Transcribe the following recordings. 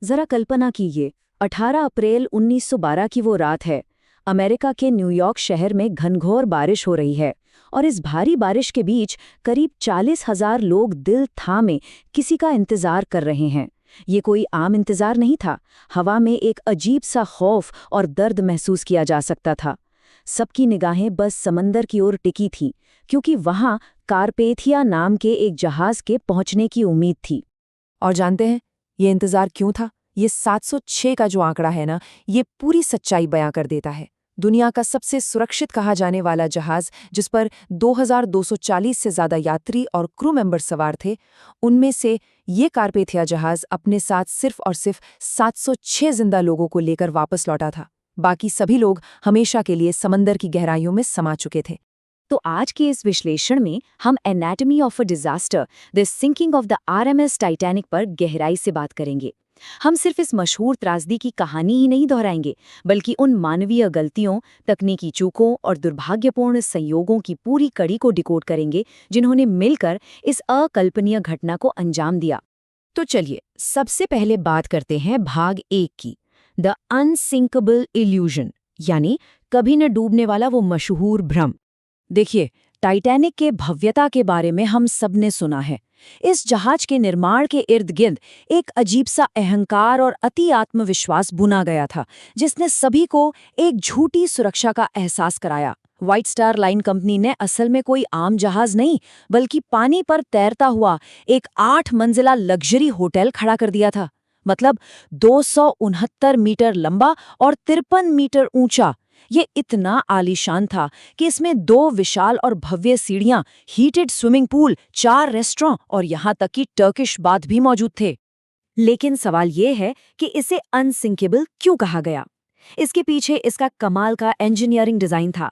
जरा कल्पना कीजिए, 18 अप्रैल 1912 की वो रात है। अमेरिका के न्यूयॉर्क शहर में घनघोर बारिश हो रही है और इस भारी बारिश के बीच करीब 40,000 लोग दिल थामे किसी का इंतजार कर रहे हैं। ये कोई आम इंतजार नहीं था। हवा में एक अजीब सा खौफ और दर्द महसूस किया जा सकता था। सबकी निगाहें बस समंदर की ओर टिकी थीं, क्योंकि वहां कारपेथिया नाम के एक जहाज के पहुंचने की उम्मीद थी। और जानते हैं ये इंतजार क्यों था? ये 706 का जो आंकड़ा है ना, ये पूरी सच्चाई बयां कर देता है। दुनिया का सबसे सुरक्षित कहा जाने वाला जहाज, जिस पर 2240 से ज्यादा यात्री और क्रू मेंबर सवार थे, उनमें से ये कारपेथिया जहाज अपने साथ सिर्फ और सिर्फ 706 जिंदा लोगों को लेकर वापस लौटा था। बाकी सभी लोग हमेशा के लिए समंदर की गहराइयों में समा चुके थे। तो आज के इस विश्लेषण में हम anatomy of a disaster, the sinking of the RMS Titanic पर गहराई से बात करेंगे। हम सिर्फ इस मशहूर त्रासदी की कहानी ही नहीं दोहराएंगे, बल्कि उन मानवीय गलतियों, तकनीकी चूकों और दुर्भाग्यपूर्ण संयोगों की पूरी कड़ी को डिकोड करेंगे, जिन्होंने मिलकर इस अकल्पनीय घटना को अंजाम दिया। तो चलिए सबसे पहले बात करते हैं भाग 1 की, द अनसिंकेबल इल्यूजन, यानी कभी न डूबने वाला वो मशहूर भ्रम। देखिए, टाइटैनिक के भव्यता के बारे में हम सबने सुना है। इस जहाज के निर्माण के इर्द गिर्द एक अजीब सा अहंकार और अति आत्मविश्वास बुना गया था, जिसने सभी को एक झूठी सुरक्षा का एहसास कराया। व्हाइट स्टार लाइन कंपनी ने असल में कोई आम जहाज नहीं, बल्कि पानी पर तैरता हुआ एक 8 मंजिला लग्जरी होटल खड़ा कर दिया था। मतलब 269 मीटर लंबा और 53 मीटर ऊंचा। ये इतना आलीशान था कि इसमें 2 विशाल और भव्य सीढ़ियां, हीटेड स्विमिंग पूल, 4 रेस्टोरेंट और यहां तक कि टर्किश बाथ भी मौजूद थे। लेकिन सवाल ये है कि इसे अनसिंकेबल क्यों कहा गया? इसके पीछे इसका कमाल का इंजीनियरिंग डिजाइन था।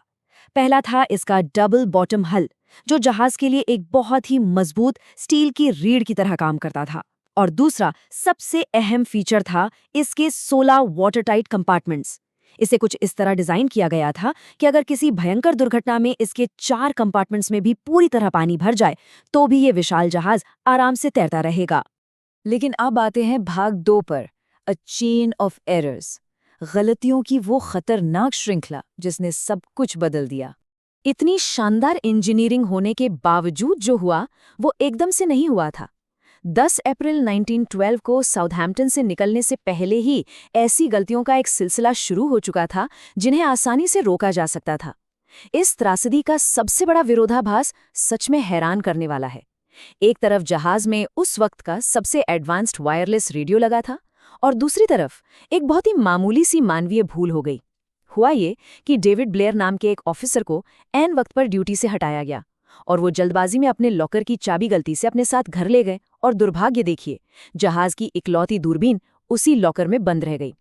पहला था इसका डबल बॉटम हल, जो जहाज के लिए एक बहुत ही मजबूत स्टील की रीढ़ की तरह काम करता था। और दूसरा सबसे अहम फीचर था इसके 16 वाटरटाइट कंपार्टमेंट्स। इसे कुछ इस तरह डिजाइन किया गया था कि अगर किसी भयंकर दुर्घटना में इसके 4 कंपार्टमेंट्स में भी पूरी तरह पानी भर जाए, तो भी ये विशाल जहाज आराम से तैरता रहेगा। लेकिन अब आते हैं भाग 2 पर, अ चेन ऑफ एरर्स, गलतियों की वो खतरनाक श्रृंखला जिसने सब कुछ बदल दिया। इतनी शानदार इंजीनियरिंग होने के बावजूद जो हुआ, वो एकदम से नहीं हुआ था। 10 अप्रैल 1912 को साउथहैम्पटन से निकलने से पहले ही ऐसी गलतियों का एक सिलसिला शुरू हो चुका था, जिन्हें आसानी से रोका जा सकता था। इस त्रासदी का सबसे बड़ा विरोधाभास सच में हैरान करने वाला है। एक तरफ जहाज में उस वक्त का सबसे एडवांस्ड वायरलेस रेडियो लगा था, और दूसरी तरफ एक बहुत ही मामूली सी मानवीय भूल हो गई। हुआ ये कि डेविड ब्लेयर नाम के एक ऑफिसर को ऐन वक्त पर ड्यूटी से हटाया गया, और वो जल्दबाजी में अपने लॉकर की चाबी गलती से अपने साथ घर ले गए, और दुर्भाग्य देखिए, जहाज की इकलौती दूरबीन उसी लॉकर में बंद रह गई।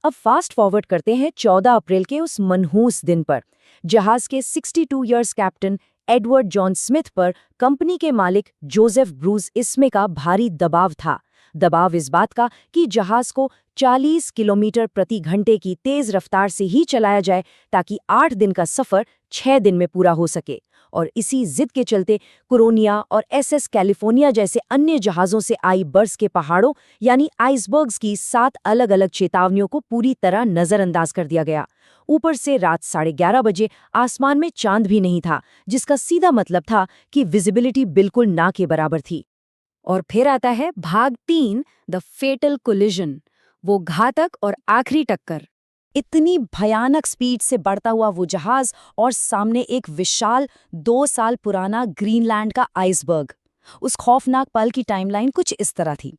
अब फास्ट फॉरवर्ड करते हैं 14 अप्रैल के उस मनहूस दिन पर। जहाज के 62 years captain Edward John Smith पर कंपनी के मालिक जोसेफ ब्रूस इस्मे का भारी दबाव था। दबाव इस बात का कि जहाज को 40 किलोमीटर प्रति घंटे की तेज रफ्तार से ही चलाया जाए, ताकि 8 दिन का सफर 6 दिन में पूरा हो सके। और इसी जिद के चलते कुरोनिया और एसएस कैलिफोर्निया जैसे अन्य जहाज़ों से आई बर्फ के पहाड़ों यानी आइसबर्ग्स की 7 अलग-अलग चेतावनियों को पूरी तरह नज़रअंदाज कर दिया गया। ऊपर से रात 11:30 बजे आसमान में चांद भी नहीं था, जिसका सीधा मतलब था कि विजिबिलिटी बिल्कुल ना के बराबर थी। और फिर आता है भाग 3, द फेटल कोलिजन, वो घातक और आखिरी टक्कर। इतनी भयानक स्पीड से बढ़ता हुआ वो जहाज, और सामने एक विशाल 2 साल पुराना ग्रीनलैंड का आइसबर्ग। उस खौफनाक पल की टाइमलाइन कुछ इस तरह थी।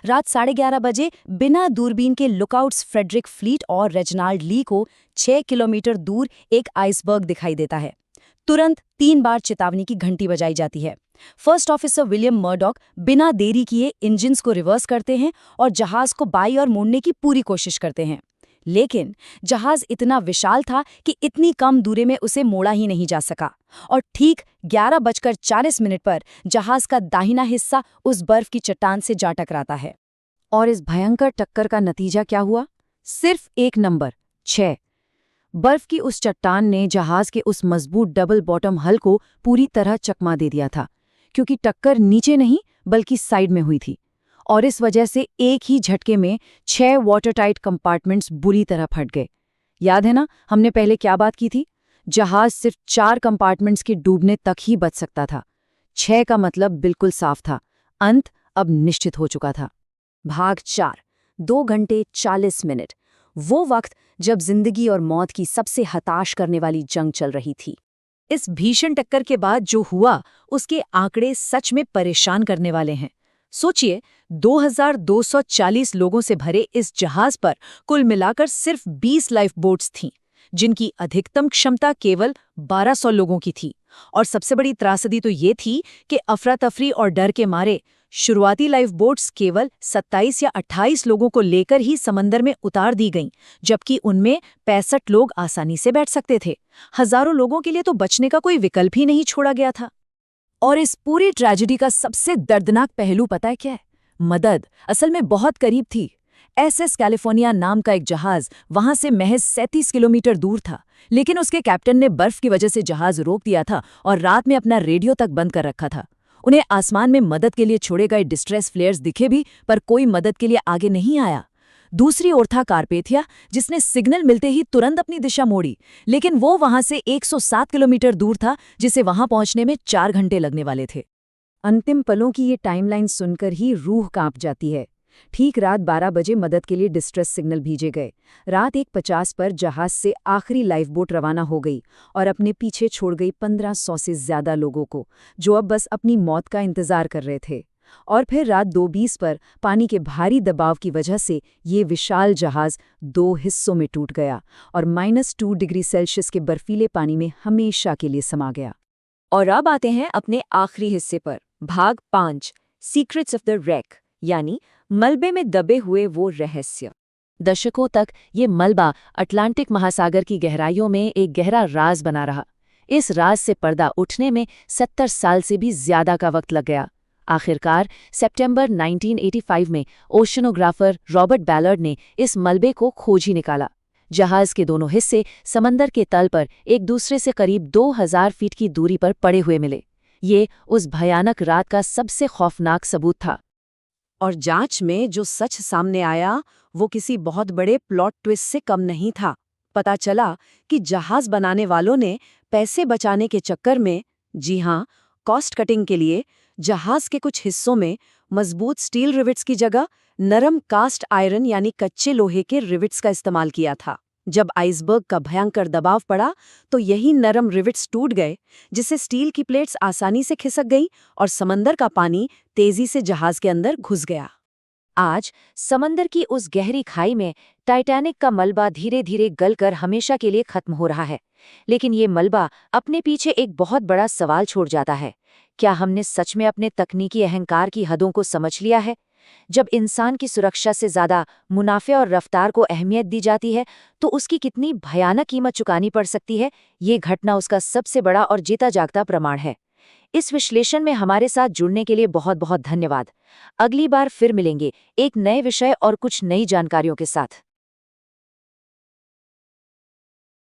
रात 11:30 बजे बिना दूरबीन के लुकआउट्स फ्रेडरिक फ्लीट और रेजिनाल्ड ली को 6 किलोमीटर दूर एक आइसबर्ग दिखाई देता है। तुरंत 3 बार चेतावनी की घंटी बजाई जाती है। फर्स्ट ऑफिसर विलियम मर्डॉक बिना देरी किए इंजन्स को रिवर्स करते हैं और जहाज को बाईं ओर मोड़ने की पूरी कोशिश करते हैं। लेकिन जहाज इतना विशाल था कि इतनी कम दूरी में उसे मोड़ा ही नहीं जा सका, और ठीक 11:40 पर जहाज का दाहिना हिस्सा उस बर्फ की चट्टान से जा टकराता है। और इस भयंकर टक्कर का नतीजा क्या हुआ? सिर्फ एक नंबर 6। बर्फ की उस चट्टान ने जहाज के उस मजबूत डबल बॉटम हल को पूरी तरह चकमा दे दिया था, क्योंकि टक्कर नीचे नहीं बल्कि साइड में हुई थी। और इस वजह से एक ही झटके में 6 वाटरटाइट कंपार्टमेंट्स बुरी तरह फट गए। याद है ना, हमने पहले क्या बात की थी? जहाज सिर्फ 4 कंपार्टमेंट्स के डूबने तक ही बच सकता था। 6 का मतलब बिल्कुल साफ था, अंत अब निश्चित हो चुका था। भाग 4, 2 घंटे 40 मिनट, वो वक्त जब जिंदगी और मौत की सबसे हताश करने वाली जंग चल रही थी। इस भीषण टक्कर के बाद जो हुआ, उसके आंकड़े सच में परेशान करने वाले हैं। सोचिए, 2240 लोगों से भरे इस जहाज पर कुल मिलाकर सिर्फ 20 लाइफ बोट्स थीं, जिनकी अधिकतम क्षमता केवल 1200 लोगों की थी। और सबसे बड़ी त्रासदी तो ये थी कि अफरा तफरी और डर के मारे शुरुआती लाइफ बोट्स केवल 27 या 28 लोगों को लेकर ही समंदर में उतार दी गईं, जबकि उनमें 65 लोग आसानी से बैठ सकते थे। हजारों लोगों के लिए तो बचने का कोई विकल्प ही नहीं छोड़ा गया था। और इस पूरी ट्रेजेडी का सबसे दर्दनाक पहलू पता है क्या है? मदद असल में बहुत करीब थी। SS कैलिफोर्निया नाम का एक जहाज वहां से महज 37 किलोमीटर दूर था, लेकिन उसके कैप्टन ने बर्फ की वजह से जहाज रोक दिया था और रात में अपना रेडियो तक बंद कर रखा था। उन्हें आसमान में मदद के लिए छोड़े गए डिस्ट्रेस फ्लेयर्स दिखे भी, पर कोई मदद के लिए आगे नहीं आया। दूसरी ओर था कारपेथिया, जिसने सिग्नल मिलते ही तुरंत अपनी दिशा मोड़ी, लेकिन वो वहां से 107 किलोमीटर दूर था, जिसे वहां पहुंचने में 4 घंटे लगने वाले थे। अंतिम पलों की ये टाइमलाइन सुनकर ही रूह कांप जाती है। ठीक रात 12 बजे मदद के लिए डिस्ट्रेस सिग्नल भेजे गए। रात 1:50 पर जहाज से आखिरी लाइफ बोट रवाना हो गई और अपने पीछे छोड़ गई 1500 से ज्यादा लोगों को, जो अब बस अपनी मौत का इंतजार कर रहे थे। और फिर रात 2:20 पर पानी के भारी दबाव की वजह से ये विशाल जहाज 2 हिस्सों में टूट गया और -2 डिग्री सेल्सियस के बर्फीले पानी में हमेशा के लिए समा गया। और अब आते हैं अपने आखिरी हिस्से पर, भाग 5, सीक्रेट्स ऑफ द रेक, यानी मलबे में दबे हुए वो रहस्य। दशकों तक ये मलबा अटलांटिक महासागर की गहराइयों में एक गहरा राज बना रहा। इस राज से पर्दा उठने में 70 साल से भी ज्यादा का वक्त लग गया। आखिरकार सितंबर 1985 में ओशनोग्राफर रॉबर्ट बैलर्ड ने इस मलबे को खोज ही निकाला। जहाज के दोनों हिस्से समंदर के तल पर एक दूसरे से करीब 2000 फीट की दूरी पर पड़े हुए मिले। ये उस भयानक रात का सबसे खौफनाक सबूत था। और जांच में जो सच सामने आया, वो किसी बहुत बड़े प्लॉट ट्विस्ट से कम नहीं था। पता चला कि जहाज बनाने वालों ने पैसे बचाने के चक्कर में, जी हां, कॉस्ट कटिंग के लिए, जहाज के कुछ हिस्सों में मजबूत स्टील रिविट्स की जगह नरम कास्ट आयरन यानी कच्चे लोहे के रिविट्स का इस्तेमाल किया था। जब आइसबर्ग का भयंकर दबाव पड़ा तो यही नरम रिविट्स टूट गए, जिससे स्टील की प्लेट्स आसानी से खिसक गई और समंदर का पानी तेजी से जहाज के अंदर घुस गया। आज समंदर की उस गहरी खाई में टाइटैनिक का मलबा धीरे धीरे गलकर हमेशा के लिए खत्म हो रहा है। लेकिन ये मलबा अपने पीछे एक बहुत बड़ा सवाल छोड़ जाता है। क्या हमने सच में अपने तकनीकी अहंकार की हदों को समझ लिया है? जब इंसान की सुरक्षा से ज्यादा मुनाफे और रफ्तार को अहमियत दी जाती है, तो उसकी कितनी भयानक कीमत चुकानी पड़ सकती है, ये घटना उसका सबसे बड़ा और जीता जागता प्रमाण है। इस विश्लेषण में हमारे साथ जुड़ने के लिए बहुत बहुत धन्यवाद। अगली बार फिर मिलेंगे एक नए विषय और कुछ नई जानकारियों के साथ।